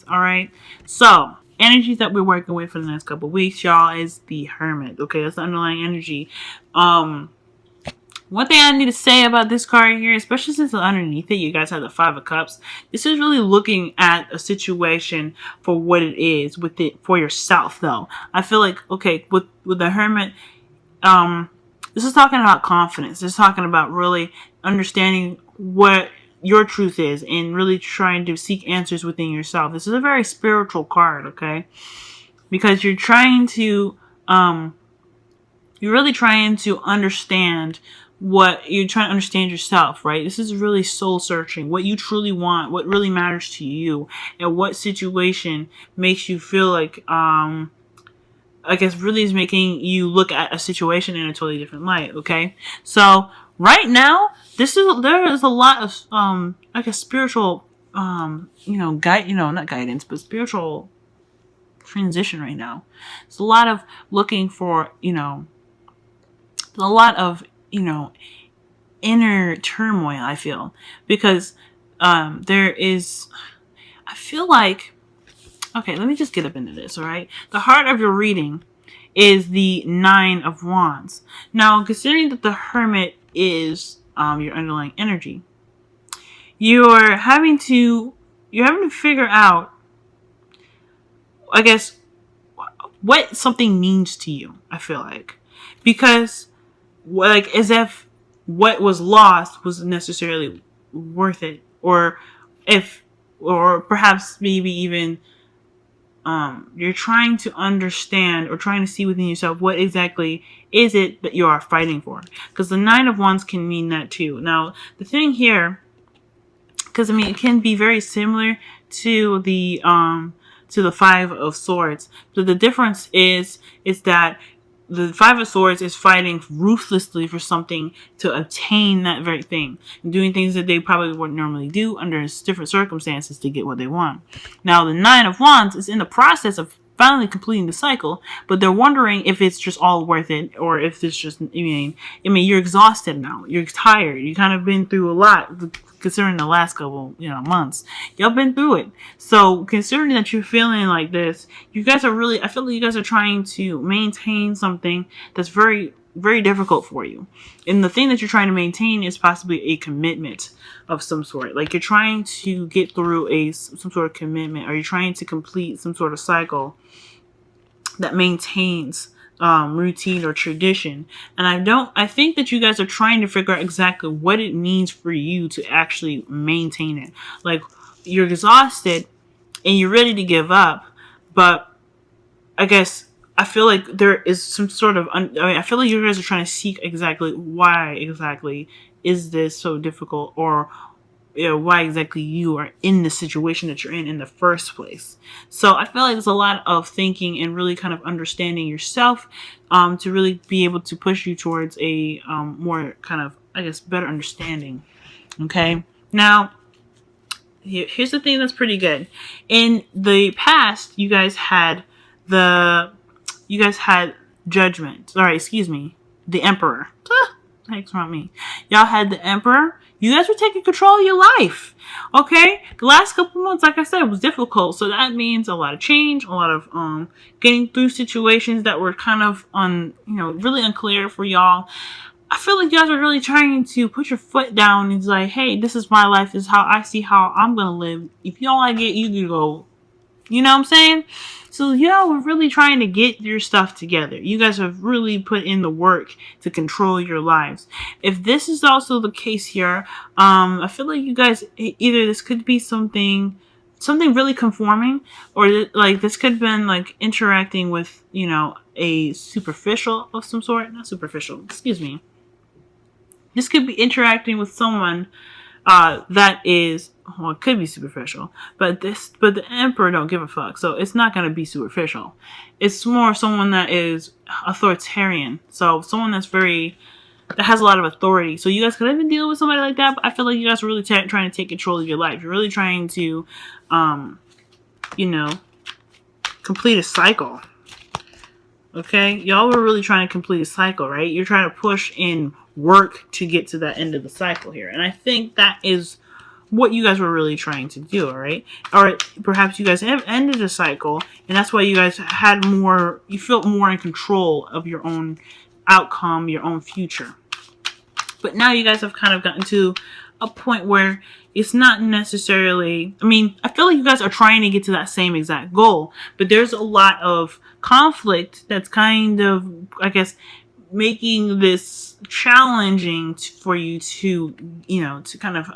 All right. So energies that we're working with for the next couple of weeks, y'all, is the Hermit. Okay, that's the underlying energy. One thing I need to say about this card here, especially since underneath it you guys have the Five of Cups, this is really looking at a situation for what it is with it for yourself, though. I feel like, okay, with the Hermit, this is talking about confidence. This is talking about really understanding what your truth is and really trying to seek answers within yourself. This is a very spiritual card, okay? Because you're trying to, you're really trying to understand what you're trying to understand yourself, right? This is really soul searching, what you truly want, what really matters to you, and what situation makes you feel like, I guess really is making you look at a situation in a totally different light, okay? So right now, there is a lot of, I guess spiritual, not guidance, but spiritual transition right now. It's a lot of looking for, a lot of, inner turmoil, I feel, because there is, I feel like, okay, let me just get up into this, all right? The heart of your reading is the Nine of Wands. Now, considering that the Hermit is your underlying energy, you're having to figure out, I guess, what something means to you, I feel like. Because, like, as if what was lost wasn't necessarily worth it. Or perhaps maybe even you're trying to understand or trying to see within yourself what exactly is it that you are fighting for. Because the Nine of Wands can mean that too. Now, the thing here, because, it can be very similar to the Five of Swords. So the difference is that the Five of Swords is fighting ruthlessly for something to obtain that very thing. And doing things that they probably wouldn't normally do under different circumstances to get what they want. Now, the Nine of Wands is in the process of finally completing the cycle, but they're wondering if it's just all worth it, or if it's just, you're exhausted now. You're tired. You kind of been through a lot, considering the last couple, months. Y'all been through it. So, considering that you're feeling like this, you guys are really, I feel like you guys are trying to maintain something that's very, very difficult for you. And the thing that you're trying to maintain is possibly a commitment of some sort. Like, you're trying to get through some sort of commitment, or you're trying to complete some sort of cycle that maintains routine or tradition. And I think that you guys are trying to figure out exactly what it means for you to actually maintain it. Like, you're exhausted and you're ready to give up, but I guess I feel like there is some sort of, I feel like you guys are trying to seek exactly why exactly is this so difficult, or why exactly you are in the situation that you're in the first place. So I feel like there's a lot of thinking and really kind of understanding yourself to really be able to push you towards a more kind of, I guess, better understanding. Okay. Now, here's the thing that's pretty good. In the past, you guys had Judgment. Sorry, excuse me. The Emperor. Thanks for me. Y'all had the Emperor. You guys were taking control of your life. Okay? The last couple months, like I said, was difficult. So that means a lot of change, a lot of getting through situations that were kind of really unclear for y'all. I feel like you guys are really trying to put your foot down and like, hey, this is my life. This is how I see how I'm gonna live. If you don't like it, you can go. You know what I'm saying? So, we're really trying to get your stuff together. You guys have really put in the work to control your lives. If this is also the case here, I feel like you guys, either this could be something really conforming, or like this could have been like interacting with, a superficial of some sort. Not superficial, excuse me. This could be interacting with someone that is, well, it could be superficial, but the Emperor don't give a fuck, so it's not going to be superficial. It's more someone that is authoritarian, so someone that has a lot of authority. So you guys could have been dealing with somebody like that, but I feel like you guys are really trying to take control of your life. You're really trying to, complete a cycle. Okay? Y'all were really trying to complete a cycle, right? You're trying to push in work to get to that end of the cycle here. And I think that is what you guys were really trying to do, all right? Or perhaps you guys ended a cycle, and that's why you guys had more, you felt more in control of your own outcome, your own future. But now you guys have kind of gotten to a point where it's not necessarily, I mean, I feel like you guys are trying to get to that same exact goal, but there's a lot of conflict that's kind of, I guess, making this challenging for you to, you know, to kind of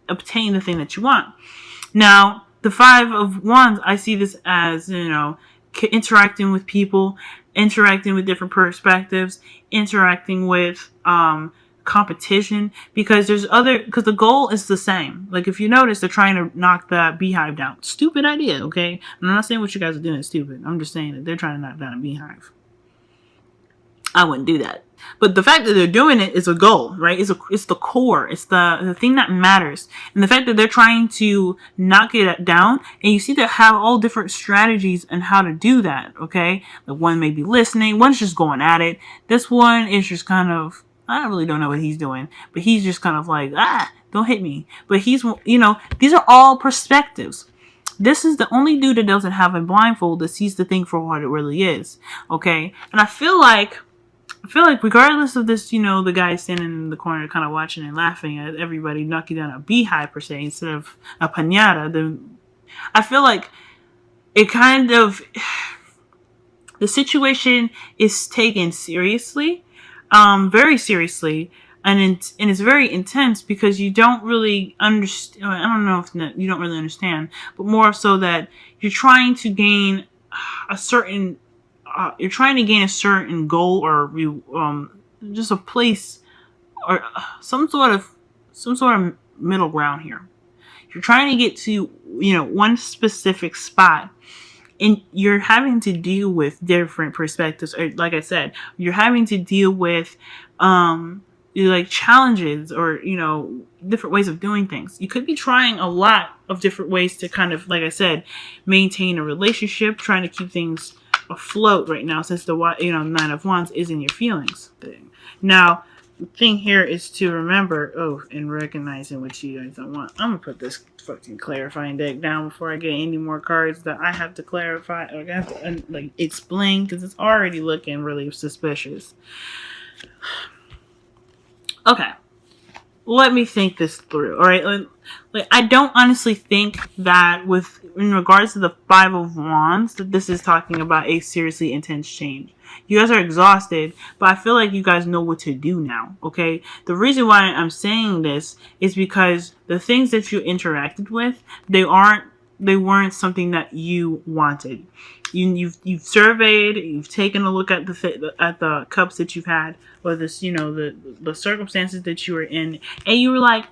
obtain the thing that you want. Now, the 5 of Wands, I see this as, you know, interacting with people, interacting with different perspectives, interacting with competition, because because the goal is the same. Like, if you notice, they're trying to knock that beehive down. Stupid idea, okay? I'm not saying what you guys are doing is stupid. I'm just saying that they're trying to knock down a beehive. I wouldn't do that. But the fact that they're doing it is a goal, right? It's the core. It's the thing that matters. And the fact that they're trying to knock it down, and you see they have all different strategies on how to do that, okay? The one may be listening. One's just going at it. This one is just kind of, I really don't know what he's doing, but he's just kind of like, don't hit me. But he's, you know, these are all perspectives. This is the only dude that doesn't have a blindfold that sees the thing for what it really is, okay? And I feel like regardless of this, you know, the guy standing in the corner kind of watching and laughing at everybody knocking down a beehive per se instead of a piñata, I feel like it kind of, the situation is taken seriously, very seriously, and it's very intense because you don't really understand. I don't know if you don't really understand, but more so that you're trying to gain a certain goal, or just a place, or some sort of middle ground here. You're trying to get to, you know, one specific spot, and you're having to deal with different perspectives. Or, like I said, you're having to deal with like challenges, or, you know, different ways of doing things. You could be trying a lot of different ways to kind of, like I said, maintain a relationship, trying to keep things afloat right now, since the, you know, 9 of Wands is in your feelings thing. Now, the thing here is to remember, and recognizing what you guys don't want. I'm gonna put this fucking clarifying deck down before I get any more cards that I have to clarify, or I have to like explain, because it's already looking really suspicious. Okay, let me think this through. All right, like, I don't honestly think that in regards to the 5 of Wands, that this is talking about a seriously intense change. You guys are exhausted, but I feel like you guys know what to do now, okay? The reason why I'm saying this is because the things that you interacted with, they weren't something that you wanted. You've surveyed, you've taken a look at the cups that you've had, or this, you know, the circumstances that you were in, and you were like,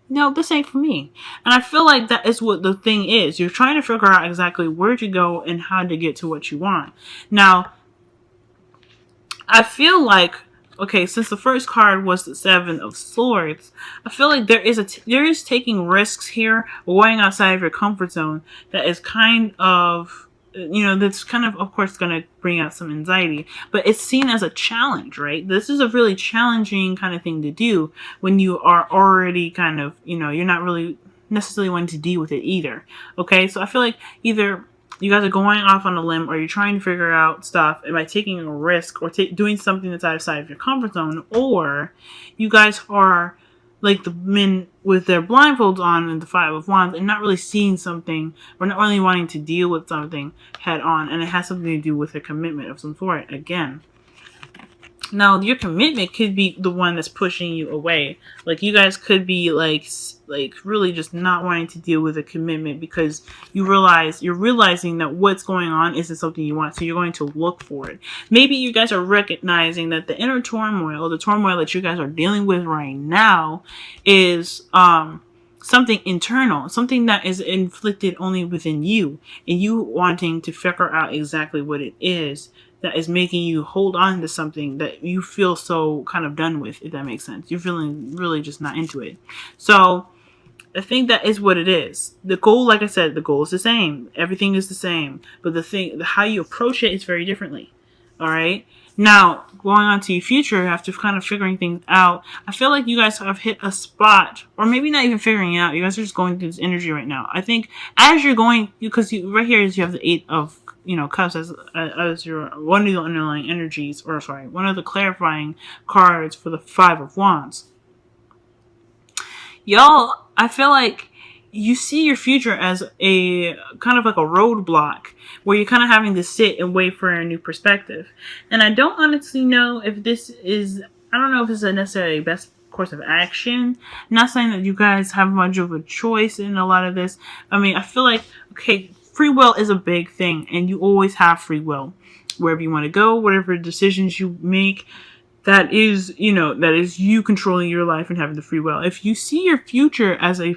no, this ain't for me. And I feel like that is what the thing is. You're trying to figure out exactly where to go and how to get to what you want. Now, I feel like, okay, since the first card was the 7 of Swords, I feel like there is taking risks here, going outside of your comfort zone, that is kind of, you know, that's kind of course, going to bring out some anxiety. But it's seen as a challenge, right? This is a really challenging kind of thing to do when you are already kind of, you know, you're not really necessarily wanting to deal with it either. Okay, so I feel like either you guys are going off on a limb, or you're trying to figure out stuff, and by taking a risk or doing something that's outside of your comfort zone, or you guys are like the men with their blindfolds on and the 5 of Wands, and not really seeing something, or not really wanting to deal with something head on, and it has something to do with a commitment of some sort again. Now, your commitment could be the one that's pushing you away. Like, you guys could be like really just not wanting to deal with a commitment because you're realizing that what's going on isn't something you want. So you're going to look for it. Maybe you guys are recognizing that the inner turmoil, the turmoil that you guys are dealing with right now, is something internal, something that is inflicted only within you, and you wanting to figure out exactly what it is that is making you hold on to something that you feel so kind of done with, if that makes sense. You're feeling really just not into it. So I think that is what it is. The goal, like I said, the goal is the same. Everything is the same. But how you approach it is very differently. All right. Now, going on to your future, after kind of figuring things out, I feel like you guys have hit a spot, or maybe not even figuring it out. You guys are just going through this energy right now. I think as you're going, because right here is you have the 8 of, cups as your one of the underlying energies, or sorry, one of the clarifying cards for the 5 of wands. Y'all, I feel like you see your future as a kind of like a roadblock where you're kind of having to sit and wait for a new perspective. And I don't honestly know if this is, I don't know if this is necessarily the best course of action. I'm not saying that you guys have much of a choice in a lot of this. I mean, I feel like, okay, free will is a big thing, and you always have free will. Wherever you want to go, whatever decisions you make, that is you controlling your life and having the free will. If you see your future as a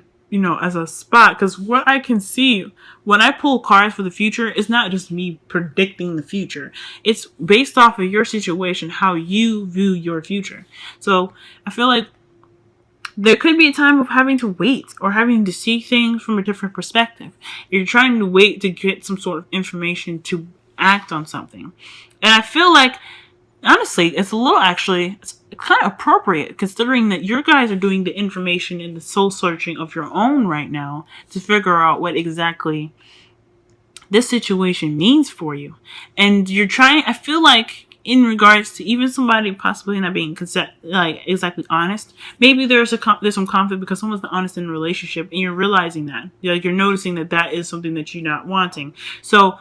spot, because what I can see when I pull cards for the future, it's not just me predicting the future. It's based off of your situation, how you view your future. So I feel like there could be a time of having to wait or having to see things from a different perspective. You're trying to wait to get some sort of information to act on something. And I feel like, honestly, it's kind of appropriate considering that you guys are doing the information and the soul searching of your own right now to figure out what exactly this situation means for you. And you're trying, I feel like, in regards to even somebody possibly not being exactly honest, maybe there's some conflict because someone's not honest in a relationship, and you're realizing that. You're noticing that is something that you're not wanting. So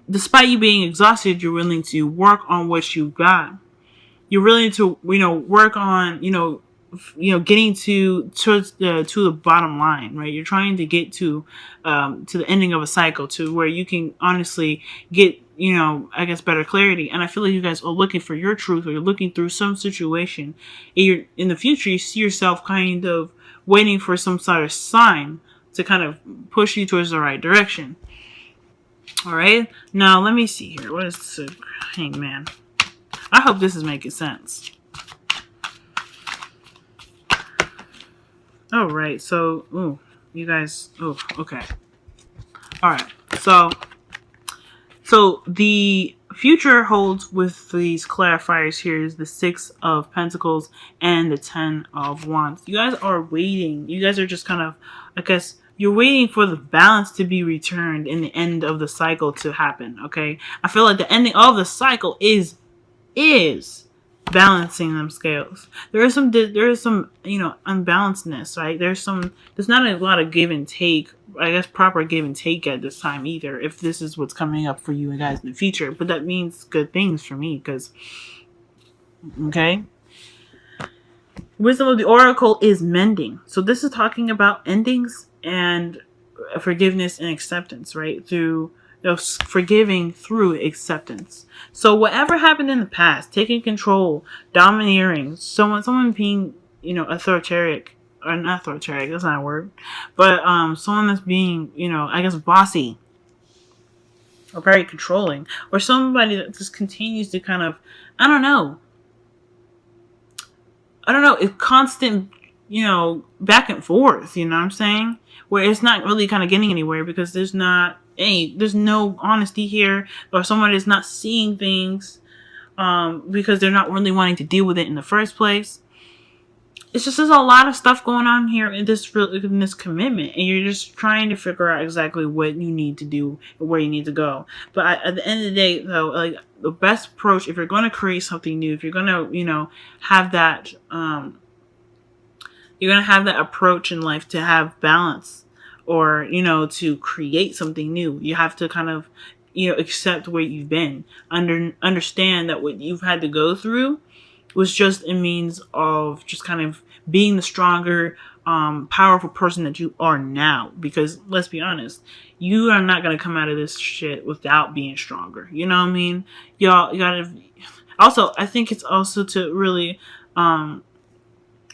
despite you being exhausted, you're willing to work on what you got. You're willing to, work on, getting to the bottom line, right? You're trying to get to the ending of a cycle, to where you can honestly get, I guess, better clarity. And I feel like you guys are looking for your truth, or you're looking through some situation. In the future, you see yourself kind of waiting for some sort of sign to kind of push you towards the right direction. All right. Now, let me see here. What is the Hangman? I hope this is making sense. All right. So, you guys. Oh, okay. All right. So the future holds with these clarifiers here is the 6 of Pentacles and the 10 of Wands. You guys are waiting. You guys are just kind of, I guess, you're waiting for the balance to be returned in the end of the cycle to happen, okay? I feel like the ending of the cycle is balancing them scales. There is some unbalancedness, right? There's not a lot of give and take, I guess, proper give and take at this time either, if this is what's coming up for you guys in the future. But that means good things for me, because, okay? Wisdom of the Oracle is mending. So this is talking about endings and forgiveness and acceptance, right? Through forgiving through acceptance. So whatever happened in the past, taking control, domineering, someone being, authoritarian, or not authoritarian, that's not a word, but someone that's being, I guess, bossy, or very controlling, or somebody that just continues to kind of, I don't know, it's constant, back and forth, you know what I'm saying? Where it's not really kind of getting anywhere because there's no honesty here, or someone is not seeing things because they're not really wanting to deal with it in the first place. It's just, there's a lot of stuff going on here in this commitment, and you're just trying to figure out exactly what you need to do and where you need to go. But at the end of the day, though, like, the best approach, if you're going to create something new, if you're going to, have that, you're going to have that approach in life to have balance, or, to create something new, you have to kind of, accept where you've been, understand that what you've had to go through was just a means of just kind of being the stronger, powerful person that you are now. Because let's be honest, you are not going to come out of this shit without being stronger. You know what I mean? Y'all, you gotta. Also, I think it's also to really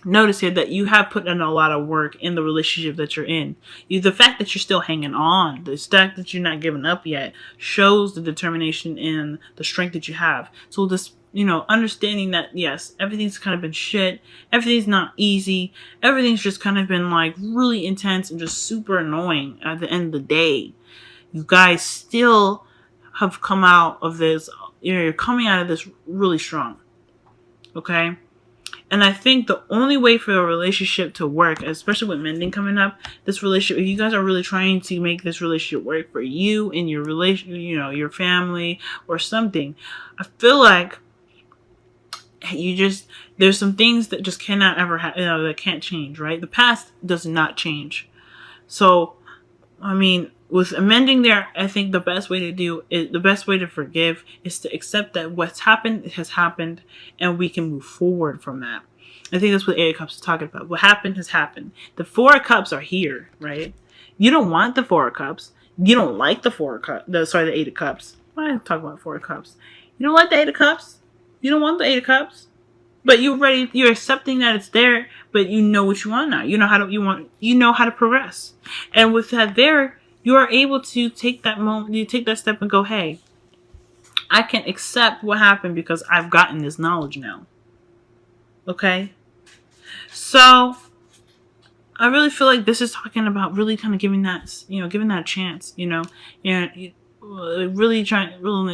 notice here that you have put in a lot of work in the relationship that you're in. The fact that you're still hanging on, the fact that you're not giving up yet, shows the determination and the strength that you have. So this, understanding that, yes, everything's kind of been shit, everything's not easy, everything's just kind of been like really intense and just super annoying at the end of the day. You guys still have come out of this you're coming out of this really strong. Okay? And I think the only way for a relationship to work, especially with mending coming up, this relationship, if you guys are really trying to make this relationship work for you and your relation, your family or something, I feel like there's some things that just cannot ever happen, that can't change, right? The past does not change. So, I mean, with amending there, I think the best way to forgive is to accept that what's happened has happened and we can move forward from that. I think that's what the Eight of Cups is talking about. What happened has happened. The Four of Cups are here, right? You don't want the Four of Cups. You don't like the the Eight of Cups. Why am I talking about Four of Cups? You don't like the Eight of Cups? You don't want the Eight of Cups? But you're accepting that it's there, but you know what you want now. You know how to progress. And with that there, you are able to take that moment, you take that step and go, hey, I can accept what happened because I've gotten this knowledge now. Okay? So, I really feel like this is talking about really kind of giving that a chance, really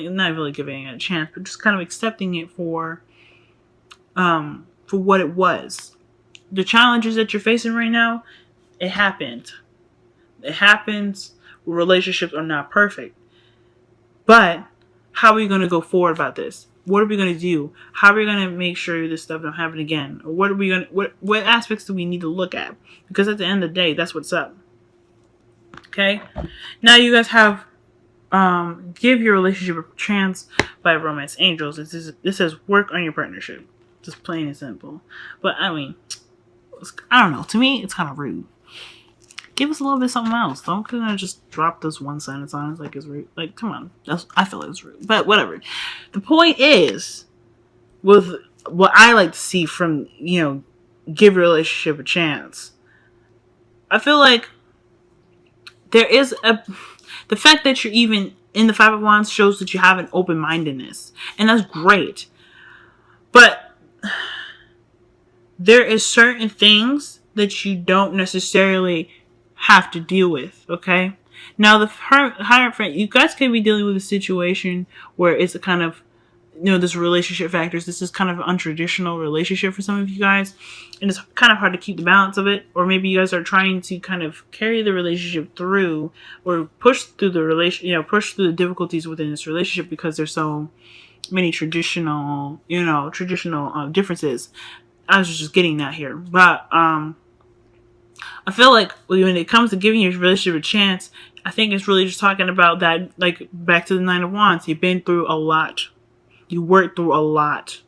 not really giving it a chance, but just kind of accepting it for what it was. The challenges that you're facing right now, it happened. It happens. Relationships are not perfect. But how are we going to go forward about this? What are we going to do? How are we going to make sure this stuff don't happen again? Or what aspects do we need to look at? Because at the end of the day, that's what's up. Okay? Now you guys have Give Your Relationship a Chance by Romance Angels. This says work on your partnership. Just plain and simple. But I mean, I don't know. To me, it's kind of rude. Give us a little bit of something else. Don't just drop this one sentence on us like it's rude. Like, come on. I feel like it's rude. But whatever. The point is, with what I like to see from, give your relationship a chance, I feel like there is the fact that you're even in the Five of Wands shows that you have an open-mindedness. And that's great. But there is certain things that you don't necessarily have to deal with, okay? Now, the Hierophant, you guys could be dealing with a situation where it's a kind of, this relationship factors. This is kind of an untraditional relationship for some of you guys. And it's kind of hard to keep the balance of it. Or maybe you guys are trying to kind of carry the relationship through or push through push through the difficulties within this relationship because there's so many traditional differences. I was just getting that here. But, I feel like when it comes to giving your relationship a chance, I think it's really just talking about that, like, back to the Nine of Wands. You've been through a lot. You worked through a lot.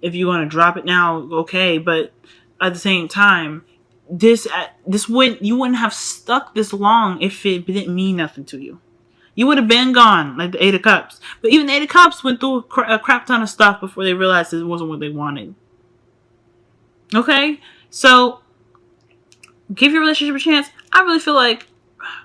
If you want to drop it now, okay, but at the same time, you wouldn't have stuck this long if it didn't mean nothing to you. You would have been gone, like the Eight of Cups. But even the Eight of Cups went through a crap ton of stuff before they realized it wasn't what they wanted. Okay? So, give your relationship a chance. I really feel like,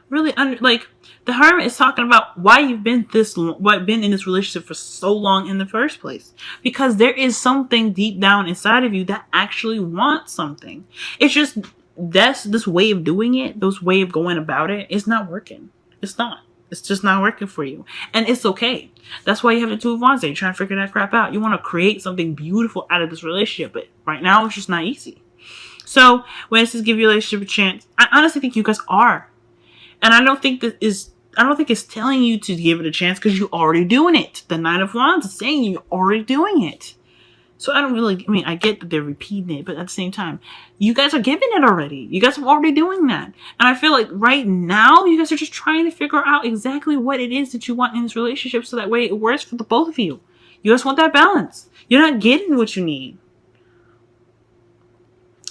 the Hermit is talking about why you've been in this relationship for so long in the first place. Because there is something deep down inside of you that actually wants something. It's just, this way of doing it, this way of going about it, is not working. It's not. It's just not working for you. And it's okay. That's why you have the Two of Wands there. You're trying to figure that crap out. You want to create something beautiful out of this relationship. But right now, it's just not easy. So, when it says give your relationship a chance, I honestly think you guys are. And I don't think it's telling you to give it a chance because you're already doing it. The Nine of Wands is saying you're already doing it. So I get that they're repeating it, but at the same time, you guys are giving it already. You guys are already doing that. And I feel like right now, you guys are just trying to figure out exactly what it is that you want in this relationship so that way it works for the both of you. You guys want that balance. You're not getting what you need.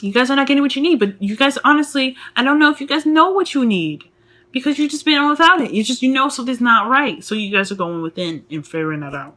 You guys are not getting what you need, but you guys, honestly, I don't know if you guys know what you need because you've just been on without it. You know something's not right. So you guys are going within and figuring that out.